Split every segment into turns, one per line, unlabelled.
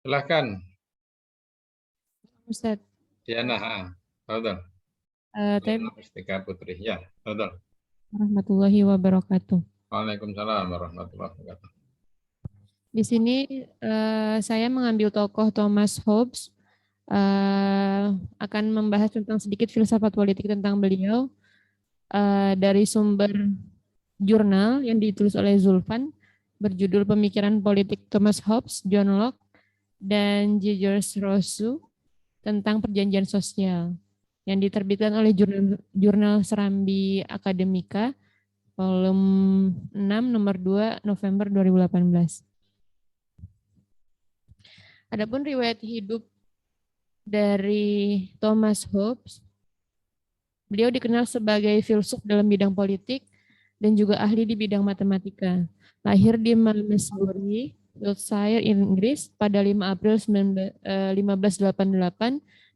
Silahkan,
Ustaz.
Diana. Betul. Diana Mustika Putri. Ya, betul.
Warahmatullahi wabarakatuh.
Waalaikumsalam warahmatullahi wabarakatuh.
Di sini saya mengambil tokoh Thomas Hobbes, akan membahas tentang sedikit filsafat politik tentang beliau dari sumber jurnal yang ditulis oleh Zulfan berjudul Pemikiran Politik Thomas Hobbes, John Locke, dan George Rousseau tentang perjanjian sosial yang diterbitkan oleh jurnal Serambi Akademika volume 6 nomor 2 November 2018. Adapun riwayat hidup dari Thomas Hobbes, beliau dikenal sebagai filsuf dalam bidang politik dan juga ahli di bidang matematika. Lahir di Malmesbury, Wiltshire, Inggris pada 5 April 1588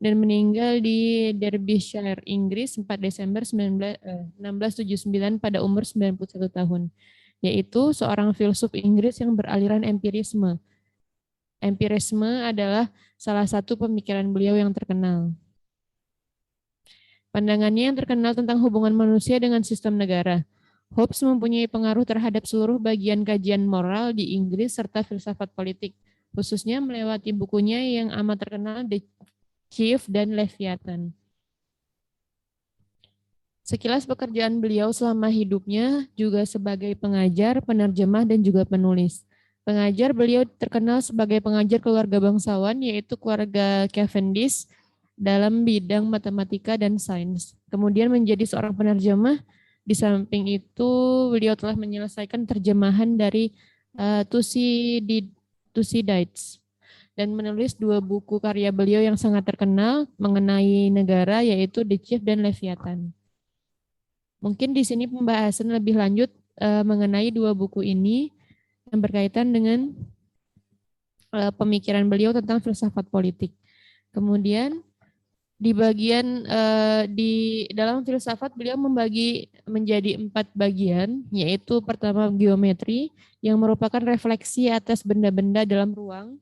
dan meninggal di Derbyshire, Inggris 4 Desember 1679 pada umur 91 tahun, yaitu seorang filsuf Inggris yang beraliran empirisme. Empirisme adalah salah satu pemikiran beliau yang terkenal. Pandangannya yang terkenal tentang hubungan manusia dengan sistem negara. Hobbes mempunyai pengaruh terhadap seluruh bagian kajian moral di Inggris serta filsafat politik, khususnya melewati bukunya yang amat terkenal The Chief dan Leviathan. Sekilas pekerjaan beliau selama hidupnya juga sebagai pengajar, penerjemah, dan juga penulis. Pengajar, beliau terkenal sebagai pengajar keluarga bangsawan, yaitu keluarga Cavendish dalam bidang matematika dan sains. Kemudian menjadi seorang penerjemah. Di samping itu, beliau telah menyelesaikan terjemahan dari Thucydides dan menulis 2 buku karya beliau yang sangat terkenal mengenai negara, yaitu The Chief dan Leviathan. Mungkin di sini pembahasan lebih lanjut mengenai 2 buku ini yang berkaitan dengan pemikiran beliau tentang filsafat politik. Kemudian di bagian di dalam filsafat beliau membagi menjadi 4 bagian, yaitu pertama geometri yang merupakan refleksi atas benda-benda dalam ruang.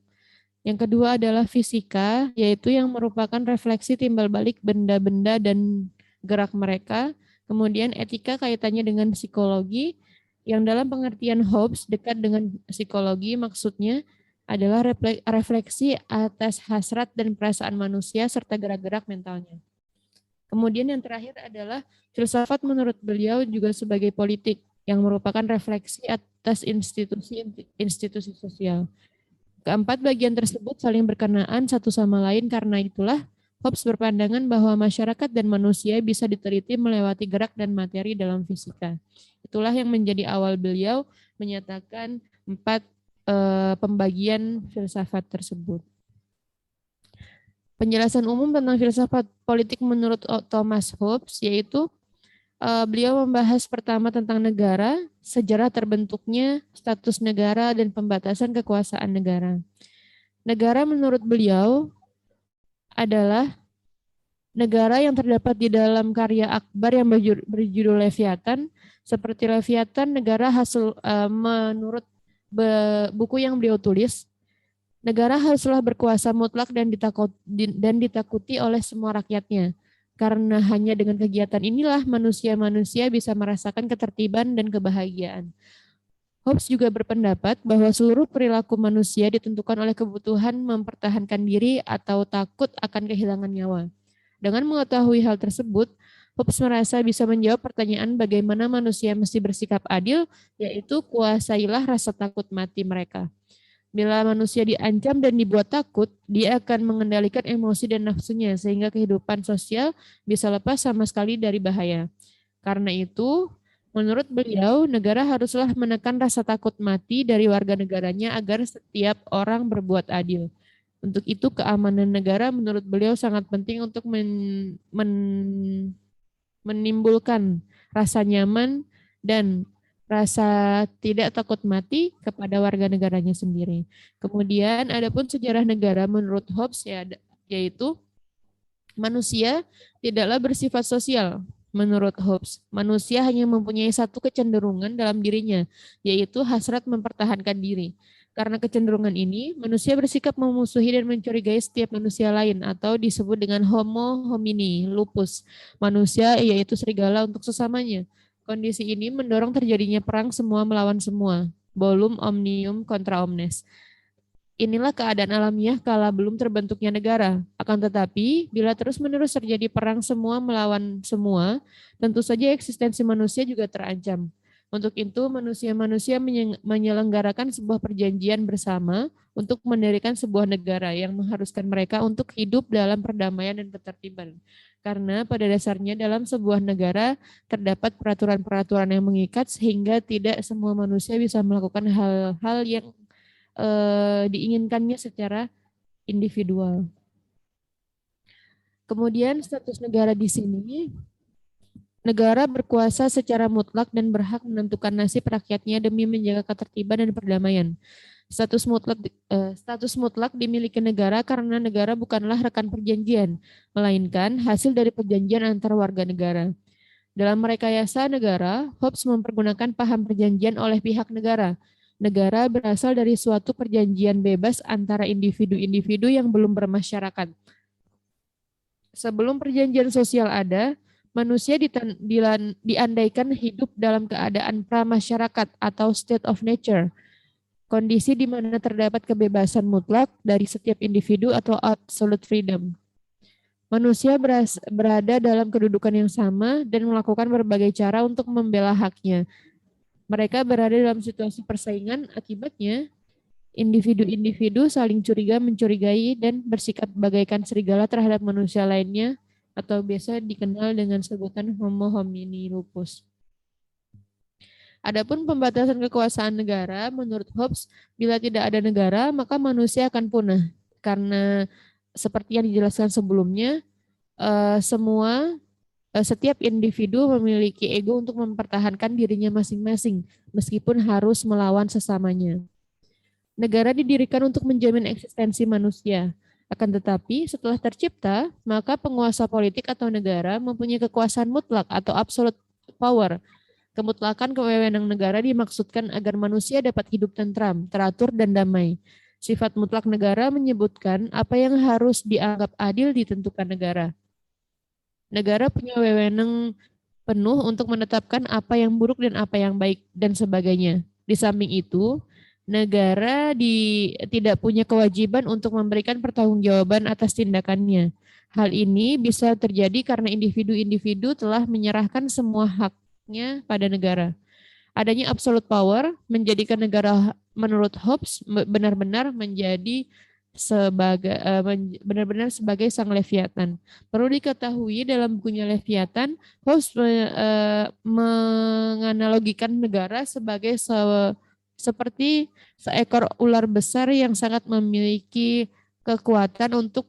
Yang kedua adalah fisika, yaitu yang merupakan refleksi timbal balik benda-benda dan gerak mereka. Kemudian etika kaitannya dengan psikologi, yang dalam pengertian Hobbes dekat dengan psikologi, maksudnya adalah refleksi atas hasrat dan perasaan manusia serta gerak-gerak mentalnya. Kemudian yang terakhir adalah filsafat menurut beliau juga sebagai politik yang merupakan refleksi atas institusi sosial. Keempat bagian tersebut saling berkenaan satu sama lain, karena itulah Hobbes berpandangan bahwa masyarakat dan manusia bisa diteliti melewati gerak dan materi dalam fisika. Itulah yang menjadi awal beliau menyatakan 4 pembagian filsafat tersebut. Penjelasan umum tentang filsafat politik menurut Thomas Hobbes, yaitu beliau membahas pertama tentang negara, sejarah terbentuknya, status negara, dan pembatasan kekuasaan negara. Negara menurut beliau adalah negara yang terdapat di dalam karya Akbar yang berjudul Leviathan. Seperti Leviathan, negara hasil menurut buku yang beliau tulis, negara haruslah berkuasa mutlak dan ditakuti oleh semua rakyatnya. Karena hanya dengan kegiatan inilah manusia-manusia bisa merasakan ketertiban dan kebahagiaan. Hobbes juga berpendapat bahwa seluruh perilaku manusia ditentukan oleh kebutuhan mempertahankan diri atau takut akan kehilangan nyawa. Dengan mengetahui hal tersebut, Hobbes merasa bisa menjawab pertanyaan bagaimana manusia mesti bersikap adil, yaitu kuasailah rasa takut mati mereka. Bila manusia diancam dan dibuat takut, dia akan mengendalikan emosi dan nafsunya sehingga kehidupan sosial bisa lepas sama sekali dari bahaya. Karena itu, menurut beliau, negara haruslah menekan rasa takut mati dari warga negaranya agar setiap orang berbuat adil. Untuk itu, keamanan negara menurut beliau sangat penting untuk menimbulkan rasa nyaman dan rasa tidak takut mati kepada warga negaranya sendiri. Kemudian adapun sejarah negara menurut Hobbes yaitu manusia tidaklah bersifat sosial. Menurut Hobbes, manusia hanya mempunyai satu kecenderungan dalam dirinya, yaitu hasrat mempertahankan diri. Karena kecenderungan ini, manusia bersikap memusuhi dan mencurigai setiap manusia lain atau disebut dengan homo homini lupus, manusia yaitu serigala untuk sesamanya. Kondisi ini mendorong terjadinya perang semua melawan semua, bolum omnium contra omnes. Inilah keadaan alamiah kala belum terbentuknya negara. Akan tetapi, bila terus-menerus terjadi perang semua melawan semua, tentu saja eksistensi manusia juga terancam. Untuk itu, manusia-manusia menyelenggarakan sebuah perjanjian bersama untuk mendirikan sebuah negara yang mengharuskan mereka untuk hidup dalam perdamaian dan ketertiban. Karena pada dasarnya dalam sebuah negara terdapat peraturan-peraturan yang mengikat sehingga tidak semua manusia bisa melakukan hal-hal yang diinginkannya secara individual. Kemudian status negara di sini, negara berkuasa secara mutlak dan berhak menentukan nasib rakyatnya demi menjaga ketertiban dan perdamaian. Status mutlak dimiliki negara karena negara bukanlah rekan perjanjian, melainkan hasil dari perjanjian antar warga negara. Dalam merekayasa negara, Hobbes mempergunakan paham perjanjian oleh pihak negara. Negara berasal dari suatu perjanjian bebas antara individu-individu yang belum bermasyarakat. Sebelum perjanjian sosial ada, manusia diandaikan hidup dalam keadaan pramasyarakat atau state of nature, kondisi di mana terdapat kebebasan mutlak dari setiap individu atau absolute freedom. Manusia berada dalam kedudukan yang sama dan melakukan berbagai cara untuk membela haknya. Mereka berada dalam situasi persaingan, akibatnya individu-individu saling mencurigai dan bersikap bagaikan serigala terhadap manusia lainnya atau biasa dikenal dengan sebutan homo homini lupus. Adapun pembatasan kekuasaan negara, menurut Hobbes, bila tidak ada negara, maka manusia akan punah. Karena seperti yang dijelaskan sebelumnya, setiap individu memiliki ego untuk mempertahankan dirinya masing-masing, meskipun harus melawan sesamanya. Negara didirikan untuk menjamin eksistensi manusia. Akan tetapi, setelah tercipta, maka penguasa politik atau negara mempunyai kekuasaan mutlak atau absolute power. Kemutlakan kewenangan negara dimaksudkan agar manusia dapat hidup tentram, teratur, dan damai. Sifat mutlak negara menyebutkan apa yang harus dianggap adil ditentukan negara. Negara punya wewenang penuh untuk menetapkan apa yang buruk dan apa yang baik dan sebagainya. Di samping itu, negara tidak punya kewajiban untuk memberikan pertanggungjawaban atas tindakannya. Hal ini bisa terjadi karena individu-individu telah menyerahkan semua haknya pada negara. Adanya absolute power menjadikan negara menurut Hobbes benar-benar menjadi benar-benar sebagai sang Leviathan. Perlu diketahui dalam bukunya Leviathan, Hobbes menganalogikan negara sebagai seperti seekor ular besar yang sangat memiliki kekuatan untuk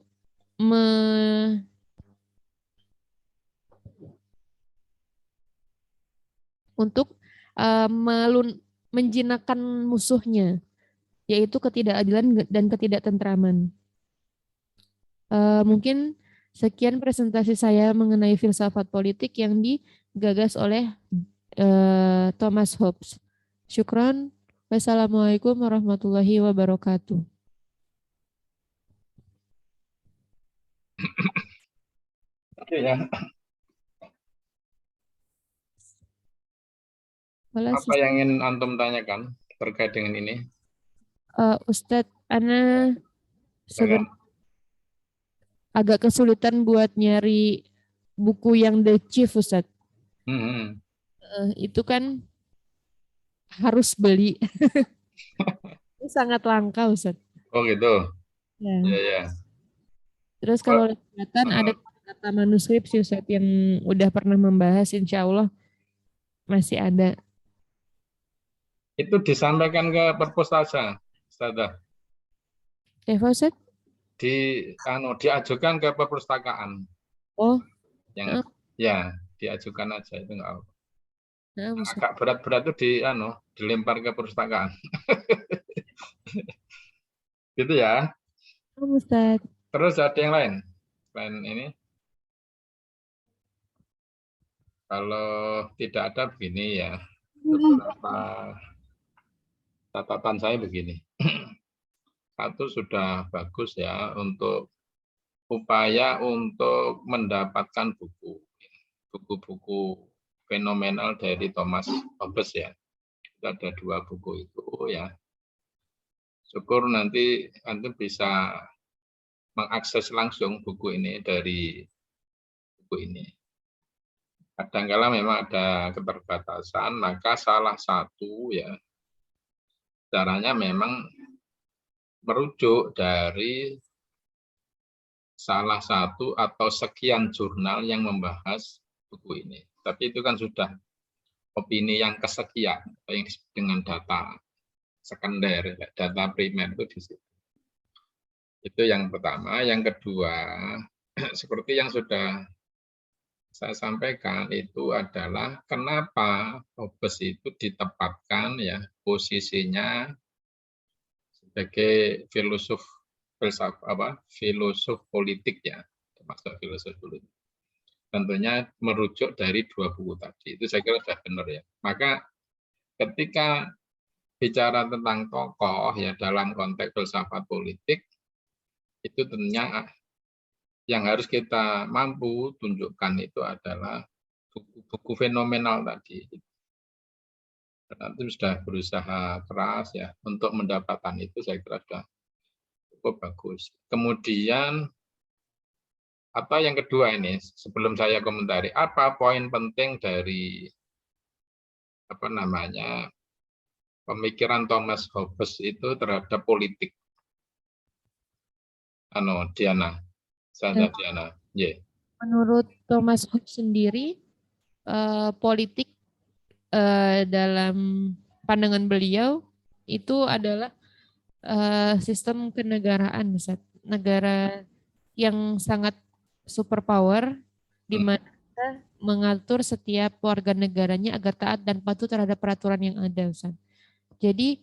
menjinakkan musuhnya, yaitu ketidakadilan dan ketidaktentraman. Mungkin sekian presentasi saya mengenai filsafat politik yang digagas oleh Thomas Hobbes. Syukran. Wassalamualaikum warahmatullahi wabarakatuh.
Oke ya. Apa yang ingin antum tanyakan terkait dengan ini?
Ustadz, Ana agak kesulitan buat nyari buku yang The Chief, Ustadz. Itu kan harus beli. Itu sangat langka, Ustadz.
Oh gitu.
Ya.
Ya.
Terus kalau kelihatan ada kata manuskrip sih Ustadz yang udah pernah membahas, insya Allah masih ada.
Itu disampaikan ke perpustakaan, Ustazah.
Ustadz?
Diajukan ke perpustakaan.
Oh.
Yang ya diajukan aja itu enggak apa. Agak berat-berat itu dilempar ke perpustakaan. Gitu ya.
Ustadz.
Terus ada yang lain selain ini? Kalau tidak ada begini ya, beberapa catatan saya begini. Satu sudah bagus ya untuk upaya untuk mendapatkan buku-buku fenomenal dari Thomas Hobbes ya. Ada 2 buku itu ya. Syukur nanti Anda bisa mengakses langsung buku ini dari buku ini. Kadang-kala memang ada keterbatasan, maka salah satu ya caranya memang merujuk dari salah satu atau sekian jurnal yang membahas buku ini. Tapi itu kan sudah opini yang kesekian yang dengan data sekunder, data primer itu di situ. Itu yang pertama. Yang kedua, seperti yang sudah saya sampaikan itu adalah kenapa Hobbes itu ditempatkan ya posisinya sebagai filosof filosof politik ya, termasuk filosof politik. Tentunya merujuk dari 2 buku tadi. Itu saya kira sudah benar ya. Maka ketika bicara tentang tokoh ya dalam konteks filsafat politik, itu tentunya yang harus kita mampu tunjukkan itu adalah buku-buku fenomenal tadi. Nanti sudah berusaha keras ya untuk mendapatkan itu, saya kira sudah cukup bagus. Kemudian atau yang kedua ini sebelum saya komentari, apa poin penting dari pemikiran Thomas Hobbes itu terhadap politik? Diana, Diana. Yeah.
Menurut Thomas Hobbes sendiri, politik dalam pandangan beliau itu adalah sistem kenegaraan, negara yang sangat superpower di mana mengatur setiap warga negaranya agar taat dan patuh terhadap peraturan yang ada, Ustaz. Jadi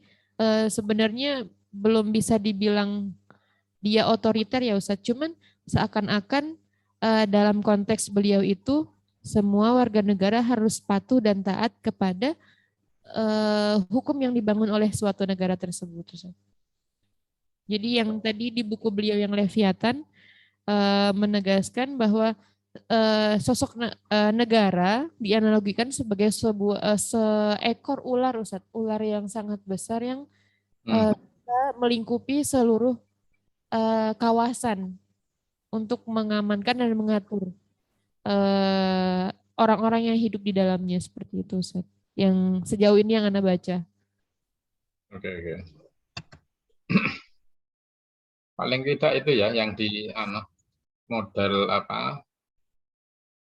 sebenarnya belum bisa dibilang dia otoriter ya Ustaz, cuman seakan-akan dalam konteks beliau itu semua warga negara harus patuh dan taat kepada hukum yang dibangun oleh suatu negara tersebut, Ustaz. Jadi yang tadi di buku beliau yang Leviathan menegaskan bahwa sosok negara dianalogikan sebagai seekor ular, Ustaz, ular yang sangat besar yang melingkupi seluruh kawasan untuk mengamankan dan mengatur orang-orang yang hidup di dalamnya, seperti itu, Ustaz. Yang sejauh ini yang Anda baca.
Oke. Paling tidak itu ya yang di model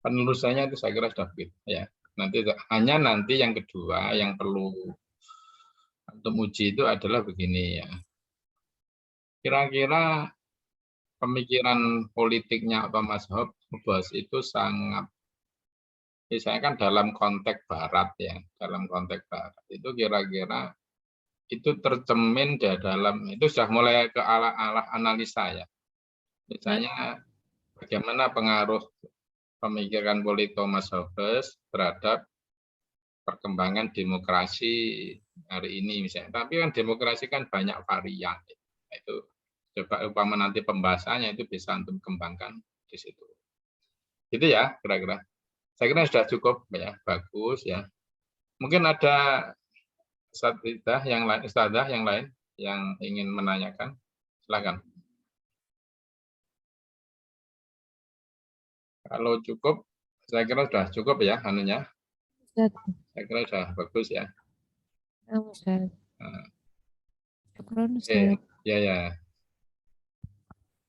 penelusurannya itu saya kira sudah fit ya. Nanti yang kedua yang perlu untuk uji itu adalah begini ya. Kira-kira pemikiran politiknya Thomas Hobbes itu sangat, misalnya kan dalam konteks Barat ya, dalam konteks Barat itu kira-kira itu tercemin di dalam, itu sudah mulai ke arah analisa ya. Misalnya bagaimana pengaruh pemikiran politik Thomas Hobbes terhadap perkembangan demokrasi hari ini misalnya. Tapi kan demokrasi kan banyak varian. Itu coba upama nanti pembahasannya itu bisa untuk kembangkan di situ. Gitu ya kira-kira. Saya kira sudah cukup ya, bagus ya. Mungkin ada Ustadzah yang lain yang ingin menanyakan, silakan. Kalau cukup, saya kira sudah cukup ya anunya. Saya kira sudah bagus ya.
Ustaz.
Ya.